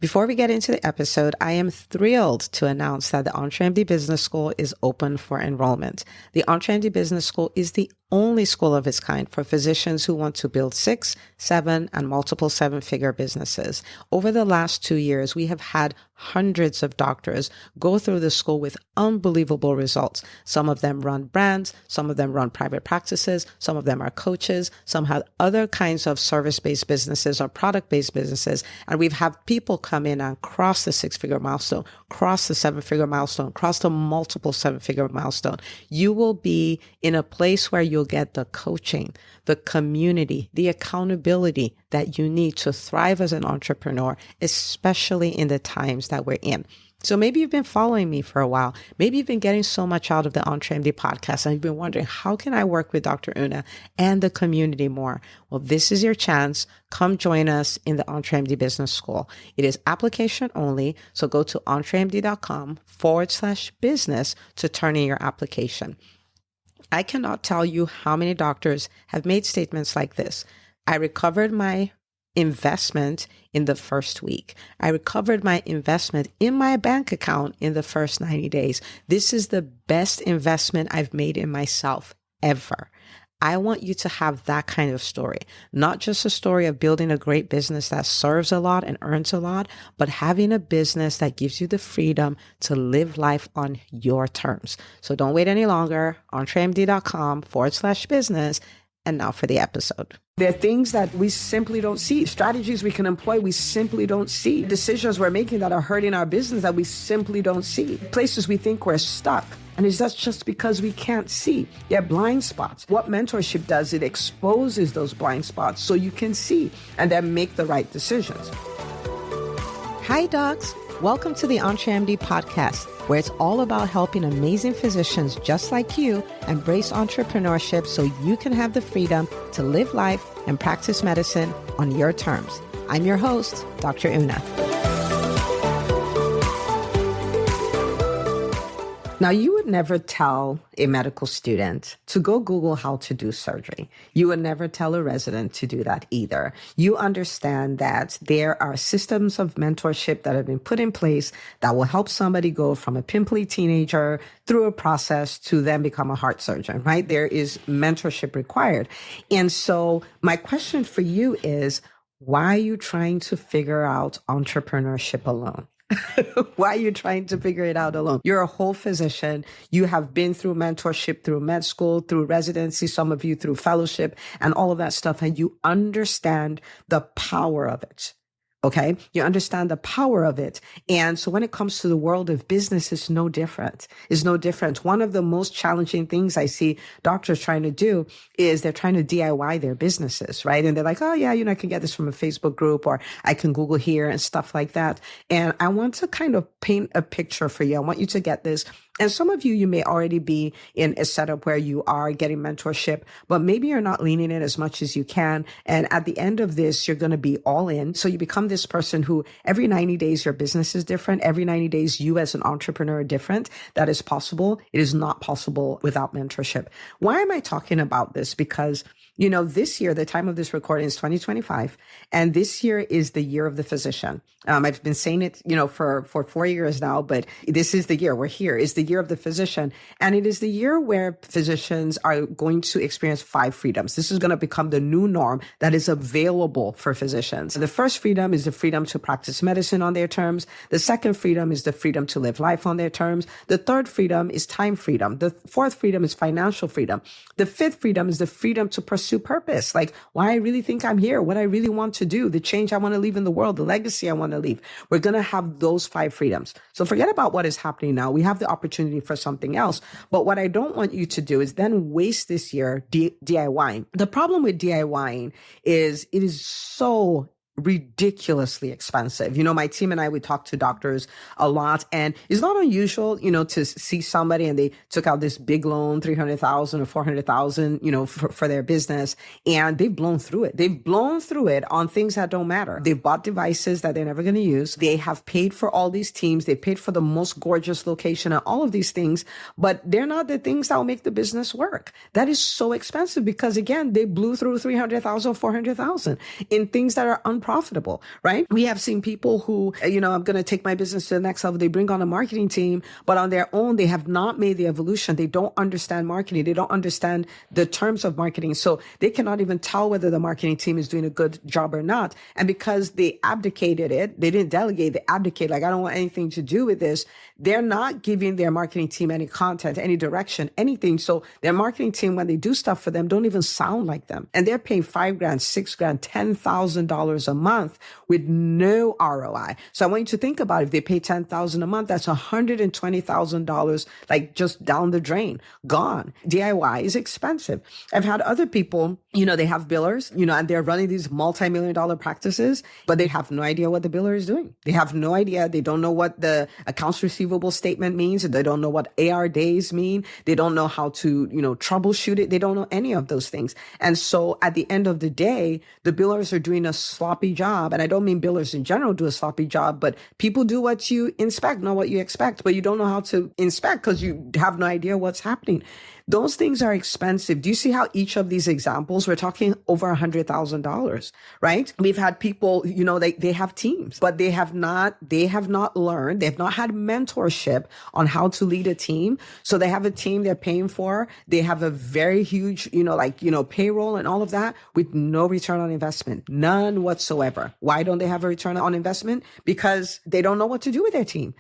Before we get into the episode, I am thrilled to announce that the EntreMD Business School is open for enrollment. The EntreMD Business School is the only school of its kind for physicians who want to build 6, 7, and multiple 7-figure businesses. Over the last 2 years, we have had hundreds of doctors go through the school with unbelievable results. Some of them run brands, some of them run private practices, some of them are coaches, some have other kinds of service-based businesses or product-based businesses. And we've had people come in and cross the 6-figure milestone, cross the 7-figure milestone, cross the multiple 7-figure milestone. You will be in a place where you'll get the coaching, the community, the accountability that you need to thrive as an entrepreneur, especially in the times that we're in. So maybe you've been following me for a while. Maybe you've been getting so much out of the EntreMD podcast and you've been wondering, how can I work with Dr. Una and the community more? Well, this is your chance. Come join us in the EntreMD Business School. It is application only. So go to entremd.com/business to turn in your application. I cannot tell you how many doctors have made statements like this. I recovered my investment in the first week. I recovered my investment in my bank account in the first 90 days. This is the best investment I've made in myself ever. I want you to have that kind of story, not just a story of building a great business that serves a lot and earns a lot, but having a business that gives you the freedom to live life on your terms. So don't wait any longer. entremd.com/business. And now for the episode. There are things that we simply don't see. Strategies we can employ, we simply don't see. Decisions we're making that are hurting our business that we simply don't see. Places we think we're stuck. And it's just because we can't see. They're blind spots. What mentorship does, it exposes those blind spots so you can see and then make the right decisions. Hi, docs. Welcome to the EntreMD podcast, where it's all about helping amazing physicians just like you embrace entrepreneurship so you can have the freedom to live life and practice medicine on your terms. I'm your host, Dr. Una. Now, you would never tell a medical student to go Google how to do surgery. You would never tell a resident to do that either. You understand that there are systems of mentorship that have been put in place that will help somebody go from a pimply teenager through a process to then become a heart surgeon, right? There is mentorship required. And so my question for you is, why are you trying to figure out entrepreneurship alone? Why are you trying to figure it out alone? You're a whole physician. You have been through mentorship, through med school, through residency, some of you through fellowship and all of that stuff. And you understand the power of it. Okay. You understand the power of it. And so when it comes to the world of business, it's no different. It's no different. One of the most challenging things I see doctors trying to do is they're trying to DIY their businesses, right? And they're like, oh yeah, I can get this from a Facebook group or I can Google here and stuff like that. And I want to kind of paint a picture for you. I want you to get this. And some of you may already be in a setup where you are getting mentorship, but maybe you're not leaning in as much as you can. And at the end of this, you're going to be all in. So you become this person who every 90 days, your business is different. Every 90 days, you as an entrepreneur are different. That is possible. It is not possible without mentorship. Why am I talking about this? Because this year, the time of this recording is 2025, and this year is the year of the physician. I've been saying it, for 4 years now, but this is the year we're here. Is the year of the physician, and it is the year where physicians are going to experience 5 freedoms. This is going to become the new norm that is available for physicians. The first freedom is the freedom to practice medicine on their terms. The second freedom is the freedom to live life on their terms. The third freedom is time freedom. The fourth freedom is financial freedom. The fifth freedom is the freedom to pursue purpose, like why I really think I'm here, what I really want to do, the change I want to leave in the world, the legacy I want to leave. We're going to have those 5 freedoms. So forget about what is happening now. We have the opportunity for something else. But what I don't want you to do is then waste this year DIYing. The problem with DIYing is it is so ridiculously expensive. My team and I, we talk to doctors a lot, and it's not unusual, to see somebody and they took out this big loan, 300,000 or 400,000, for their business, and they've blown through it. They've blown through it on things that don't matter. They've bought devices that they're never going to use. They have paid for all these teams. They paid for the most gorgeous location and all of these things, but they're not the things that will make the business work. That is so expensive because again, they blew through 300,000, 400,000 in things that are unproductive unprofitable, right? We have seen people who, I'm going to take my business to the next level. They bring on a marketing team, but on their own, they have not made the evolution. They don't understand marketing. They don't understand the terms of marketing. So they cannot even tell whether the marketing team is doing a good job or not. And because they abdicated it, they didn't delegate, they abdicated, like, I don't want anything to do with this. They're not giving their marketing team any content, any direction, anything. So their marketing team, when they do stuff for them, don't even sound like them. And they're paying $5,000, $6,000, $10,000 a month with no ROI. So I want you to think about it. If they pay $10,000 a month, that's $120,000, like just down the drain, gone. DIY is expensive. I've had other people, they have billers, and they're running these multi-million-dollar practices, but they have no idea what the biller is doing. They have no idea. They don't know what the accounts receivable statement means. They don't know what AR days mean. They don't know how to, troubleshoot it. They don't know any of those things. And so at the end of the day, the billers are doing a sloppy job. And I don't mean billers in general do a sloppy job, but people do what you inspect, not what you expect, but you don't know how to inspect because you have no idea what's happening. Those things are expensive. Do you see how each of these examples, we're talking over $100,000, right? We've had people, they have teams, but they have not learned, they've not had mentorship on how to lead a team. So they have a team they're paying for. They have a very huge, payroll and all of that with no return on investment, none whatsoever. Why don't they have a return on investment? Because they don't know what to do with their team.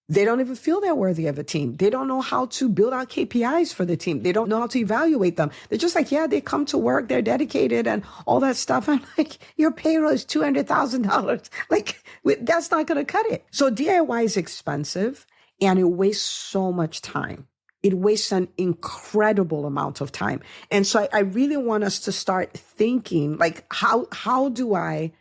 They don't even feel they're worthy of a team. They don't know how to build out KPIs for the team. They don't know how to evaluate them. They're just like, yeah, they come to work, they're dedicated and all that stuff. I'm like, your payroll is $200,000. Like, that's not going to cut it. So DIY is expensive and it wastes so much time. It wastes an incredible amount of time. And so I really want us to start thinking, like, how do I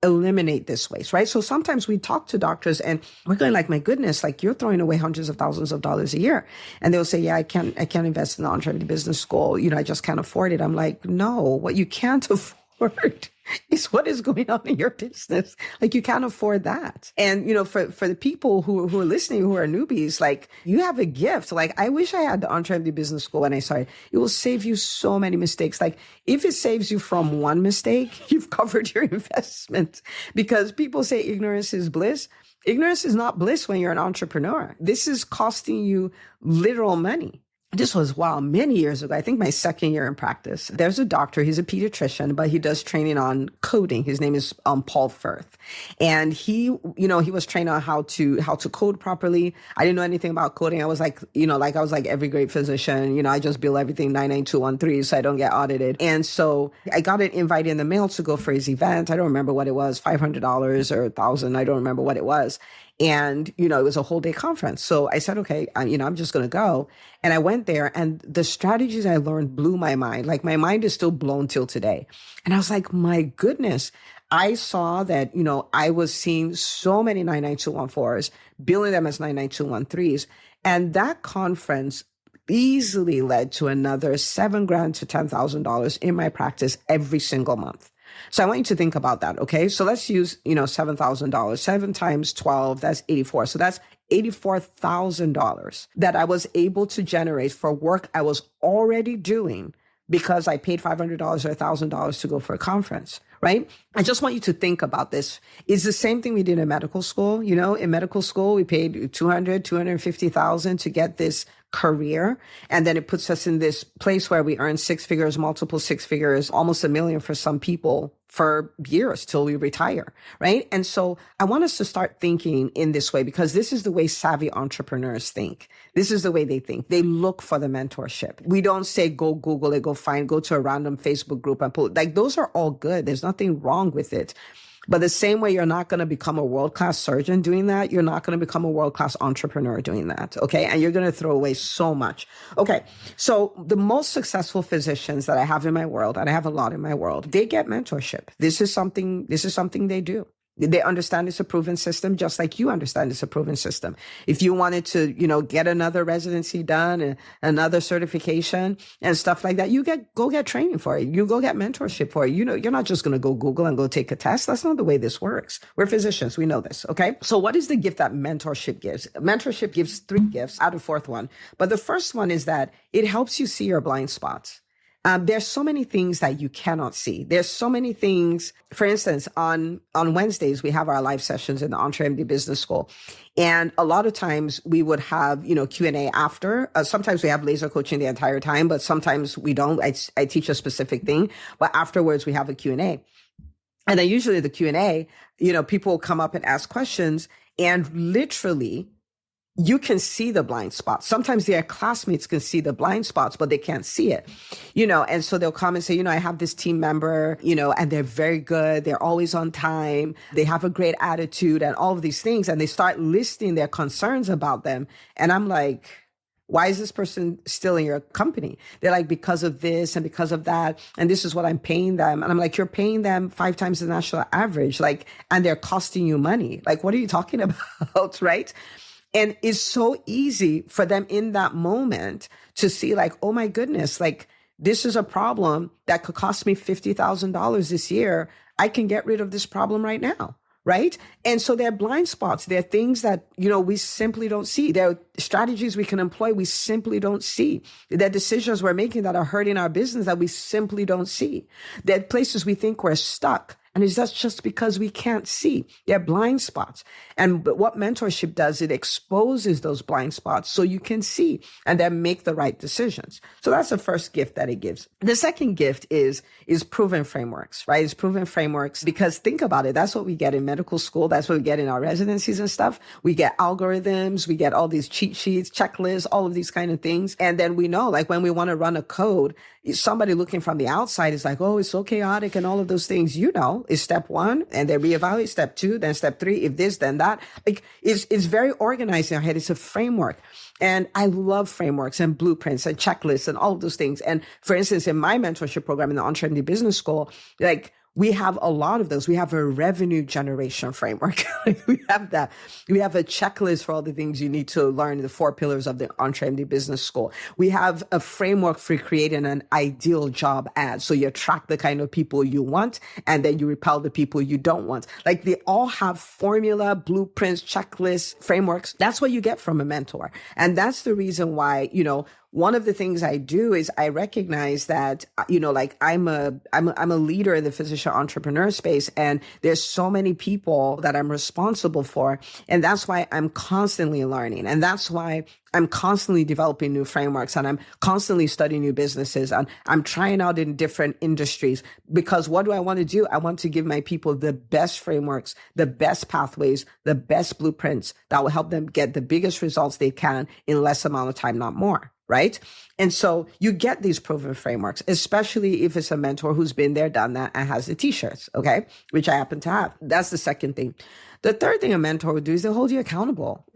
eliminate this waste, right? So sometimes we talk to doctors and we're going like, my goodness, like, you're throwing away hundreds of thousands of dollars a year. And they'll say, yeah, I can't invest in the entrepreneurship business school. I just can't afford it. I'm like, no, what you can't afford is what is going on in your business. Like, you can't afford that. And, for the people who are listening, who are newbies, like, you have a gift. Like, I wish I had the entrepreneurship business school when I started. It will save you so many mistakes. Like, if it saves you from one mistake, you've covered your investment. Because people say ignorance is bliss. Ignorance is not bliss when you're an entrepreneur. This is costing you literal money. This was, many years ago. I think my second year in practice. There's a doctor. He's a pediatrician, but he does training on coding. His name is Paul Firth. And he was trained on how to code properly. I didn't know anything about coding. I was like, I was like every great physician. I just bill everything 99213 so I don't get audited. And so I got an invite in the mail to go for his event. I don't remember what it was, $500 or $1,000. I don't remember what it was. And, it was a whole day conference. So I said, okay, I'm just going to go. And I went there and the strategies I learned blew my mind. Like, my mind is still blown till today. And I was like, my goodness, I saw that, I was seeing so many 99214s, billing them as 99213s. And that conference easily led to another $7,000 to $10,000 in my practice every single month. So I want you to think about that. Okay. So let's use, $7,000, 7 times 12, that's 84. So that's $84,000 that I was able to generate for work I was already doing because I paid $500 or $1,000 to go for a conference, right? I just want you to think about this. It's the same thing we did in medical school. In medical school, we paid $250,000 to get this career. And then it puts us in this place where we earn 6 figures, multiple 6 figures, almost $1 million for some people for years till we retire, right? And so I want us to start thinking in this way because this is the way savvy entrepreneurs think. This is the way they think. They look for the mentorship. We don't say, go Google it, go to a random Facebook group and pull. Like, those are all good. There's nothing wrong with it. But the same way you're not going to become a world-class surgeon doing that, you're not going to become a world-class entrepreneur doing that. Okay. And you're going to throw away so much. Okay. So the most successful physicians that I have in my world, and I have a lot in my world, they get mentorship. This is something they do. They understand it's a proven system, just like you understand it's a proven system. If you wanted to, get another residency done and another certification and stuff like that, go get training for it. You go get mentorship for it. You're not just going to go Google and go take a test. That's not the way this works. We're physicians. We know this. Okay. So what is the gift that mentorship gives? Mentorship gives 3 gifts. Add a 4th one. But the first one is that it helps you see your blind spots. There's so many things that you cannot see. There's so many things. For instance, on Wednesdays, we have our live sessions in the EntreMD Business School. And a lot of times we would have, Q&A after. Sometimes we have laser coaching the entire time, but sometimes we don't. I teach a specific thing, but afterwards we have a Q&A. And then usually the Q&A, people will come up and ask questions, and literally you can see the blind spots. Sometimes their classmates can see the blind spots, but they can't see it, and so they'll come and say, I have this team member, and they're very good. They're always on time. They have a great attitude and all of these things. And they start listing their concerns about them. And I'm like, why is this person still in your company? They're like, because of this and because of that. And this is what I'm paying them. And I'm like, you're paying them 5 times the national average, and they're costing you money. Like, what are you talking about? Right? And it's so easy for them in that moment to see oh my goodness, this is a problem that could cost me $50,000 this year. I can get rid of this problem right now. Right. And so there are blind spots. There are things that, we simply don't see. There are strategies we can employ we simply don't see. There are decisions we're making that are hurting our business that we simply don't see. There are places we think we're stuck. And that's just because we can't see. They're blind spots. But what mentorship does, it exposes those blind spots so you can see and then make the right decisions. So that's the first gift that it gives. The second gift is proven frameworks, right? It's proven frameworks because think about it. That's what we get in medical school. That's what we get in our residencies and stuff. We get algorithms. We get all these cheat sheets, checklists, all of these kind of things. And then we know, when we want to run a code, somebody looking from the outside is like, oh, it's so chaotic and all of those things, is step 1, and they reevaluate step 2, then step 3, if this, then that. It's very organized in our head. It's a framework. And I love frameworks and blueprints and checklists and all of those things. And for instance, in my mentorship program in the EntreMD Business School, we have a lot of those. We have a revenue generation framework. We have that. We have a checklist for all the things you need to learn, the 4 pillars of the EntreMD Business School. We have a framework for creating an ideal job ad. So you attract the kind of people you want, and then you repel the people you don't want. They all have formula, blueprints, checklists, frameworks. That's what you get from a mentor. And that's the reason why, one of the things I do is I recognize that, I'm a leader in the physician entrepreneur space, and there's so many people that I'm responsible for. And that's why I'm constantly learning. And that's why I'm constantly developing new frameworks, and I'm constantly studying new businesses, and I'm trying out in different industries, because what do I want to do? I want to give my people the best frameworks, the best pathways, the best blueprints that will help them get the biggest results they can in less amount of time, not more. Right? And so you get these proven frameworks, especially if it's a mentor who's been there, done that, and has the t-shirts, okay? Which I happen to have. That's the second thing. The third thing a mentor would do is they'll hold you accountable.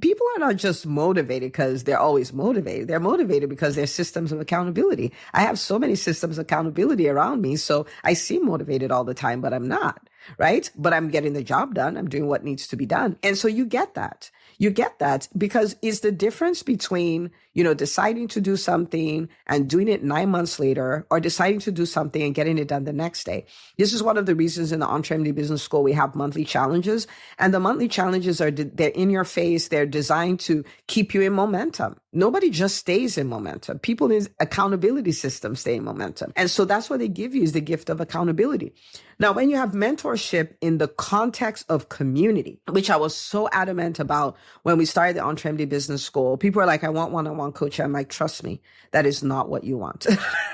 People are not just motivated because they're always motivated. They're motivated because there's systems of accountability. I have so many systems of accountability around me, so I seem motivated all the time, but I'm not, right? But I'm getting the job done. I'm doing what needs to be done. And so you get that. You get that because it's the difference between, deciding to do something and doing it 9 months later, or deciding to do something and getting it done the next day. This is one of the reasons in the EntreMD Business School, we have monthly challenges, and the monthly challenges they're in your face. They're designed to keep you in momentum. Nobody just stays in momentum. People in accountability systems stay in momentum. And so that's what they give you, is the gift of accountability. Now, when you have mentorship in the context of community, which I was so adamant about when we started the EntreMD Business School, people are like, I want one-on-one coaching. I'm like, trust me, that is not what you want.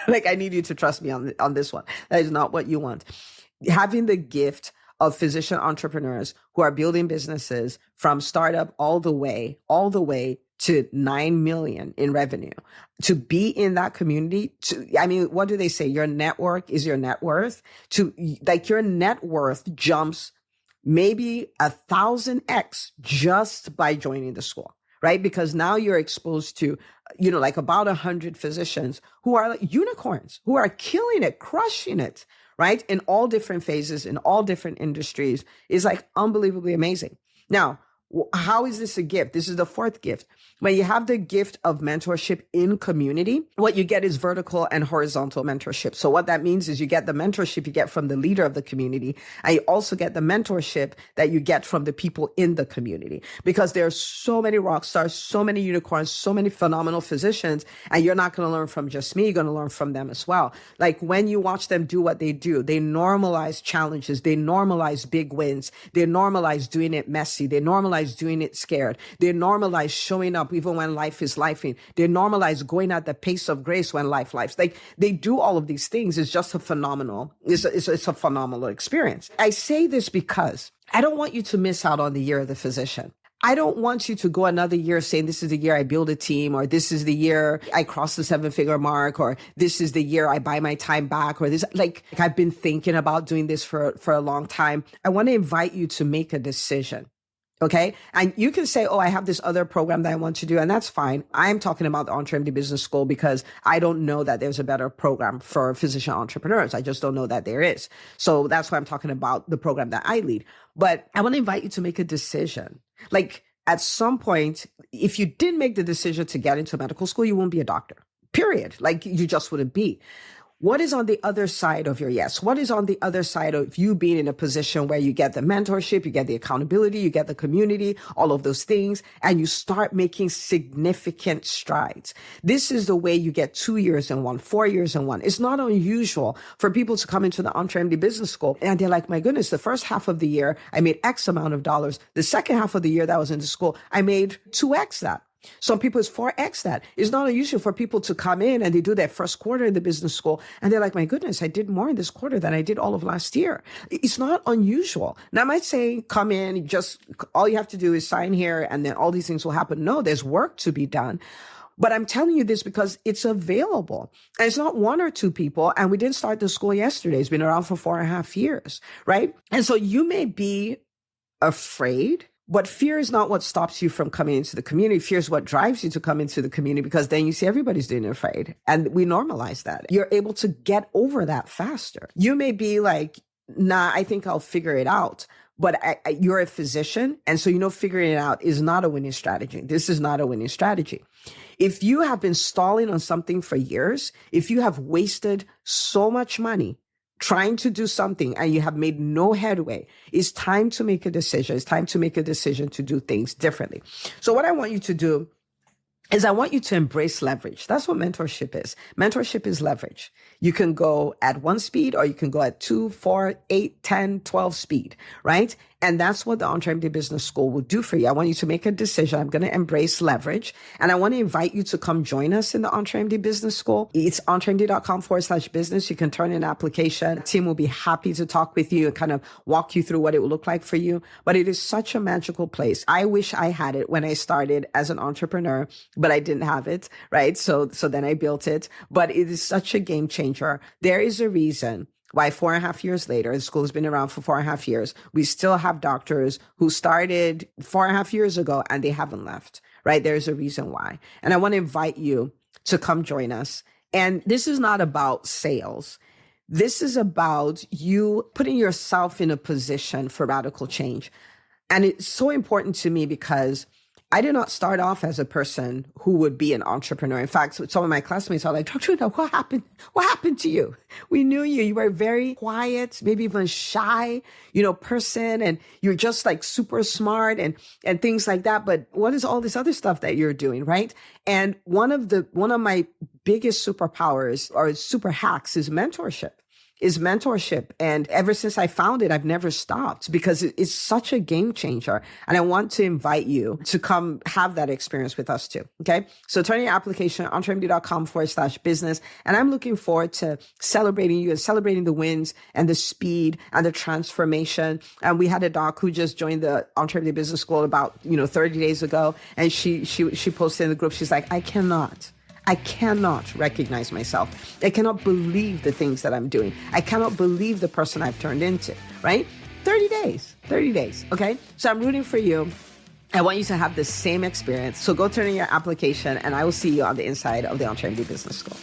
I need you to trust me on this one. That is not what you want. Having the gift of physician entrepreneurs who are building businesses from startup all the way to 9 million in revenue, to be in that community, what do they say? Your network is your net worth. Your net worth jumps maybe 1,000x just by joining the school, right? Because now you're exposed to, about 100 physicians who are unicorns, who are killing it, crushing it, right? In all different phases, in all different industries, is unbelievably amazing. Now, How is this a gift? This is the fourth gift. When you have the gift of mentorship in community, what you get is vertical and horizontal mentorship. So what that means is you get the mentorship you get from the leader of the community, and you also get the mentorship that you get from the people in the community. Because there are so many rock stars, so many unicorns, so many phenomenal physicians, and you're not going to learn from just me, you're going to learn from them as well. Like when you watch them do what they do, they normalize challenges, they normalize big wins, they normalize doing it messy, they normalize doing it scared, they normalize showing up even when life is lifing, they normalize going at the pace of grace when life lives. Like they do all of these things. It's just a phenomenal experience. I say this because I don't want you to miss out on the year of the physician. I don't want you to go another year saying this is the year I build a team, or this is the year I cross the 7-figure mark, or this is the year I buy my time back, or this, like I've been thinking about doing this for a long time. I want to invite you to make a decision. Okay. And you can say, oh, I have this other program that I want to do. And that's fine. I'm talking about the EntreMD Business School because I don't know that there's a better program for physician entrepreneurs. I just don't know that there is. So that's why I'm talking about the program that I lead. But I want to invite you to make a decision. Like at some point, if you didn't make the decision to get into medical school, you won't be a doctor, period. Like you just wouldn't be. What is on the other side of your yes? What is on the other side of you being in a position where you get the mentorship, you get the accountability, you get the community, all of those things, and you start making significant strides? This is the way you get 2 years in one, 4 years in one. It's not unusual for people to come into the EntreMD Business School and they're like, my goodness, the first half of the year, I made X amount of dollars. The second half of the year that I was in the school, I made 2X that. Some people it's 4X that. It's not unusual for people to come in and they do their first quarter in the business school and they're like, my goodness, I did more in this quarter than I did all of last year. It's not unusual. Now, I might say, come in, just all you have to do is sign here and then all these things will happen. No, there's work to be done. But I'm telling you this because it's available. And it's not one or two people. And we didn't start the school yesterday. It's been around for 4.5 years, right? And so you may be afraid. But fear is not what stops you from coming into the community. Fear is what drives you to come into the community because then you see everybody's doing it afraid. And we normalize that. You're able to get over that faster. You may be like, nah, I think I'll figure it out. But you're a physician. And so, figuring it out is not a winning strategy. This is not a winning strategy. If you have been stalling on something for years, if you have wasted so much money trying to do something and you have made no headway, it's time to make a decision. It's time to make a decision to do things differently. So what I want you to do is I want you to embrace leverage. That's what mentorship is. Mentorship is leverage. You can go at 1 speed or you can go at 2, 4, 8, 10, 12 speed, right? And that's what the EntreMD Business School will do for you. I want you to make a decision. I'm going to embrace leverage. And I want to invite you to come join us in the EntreMD Business School. It's entremd.com/business. You can turn in an application. The team will be happy to talk with you and kind of walk you through what it will look like for you. But it is such a magical place. I wish I had it when I started as an entrepreneur, but I didn't have it, right? So then I built it. But it is such a game changer. There is a reason why 4.5 years later, the school has been around for 4.5 years, we still have doctors who started 4.5 years ago and they haven't left, right? There's a reason why. And I want to invite you to come join us. And this is not about sales. This is about you putting yourself in a position for radical change. And it's so important to me because I did not start off as a person who would be an entrepreneur. In fact, some of my classmates are like, Dr. Una, what happened? What happened to you? We knew you. You were a very quiet, maybe even shy, person, and you're just like super smart and things like that. But what is all this other stuff that you're doing, right? And one of my biggest superpowers or super hacks is mentorship. And ever since I found it, I've never stopped because it's such a game changer. And I want to invite you to come have that experience with us too. Okay. So turn your application on entremd.com/business. And I'm looking forward to celebrating you and celebrating the wins and the speed and the transformation. And we had a doc who just joined the EntreMD Business School about, 30 days ago. And she posted in the group. She's like, I cannot recognize myself. I cannot believe the things that I'm doing. I cannot believe the person I've turned into, right? 30 days. Okay. So I'm rooting for you. I want you to have the same experience. So go turn in your application and I will see you on the inside of the EntreMD Business School.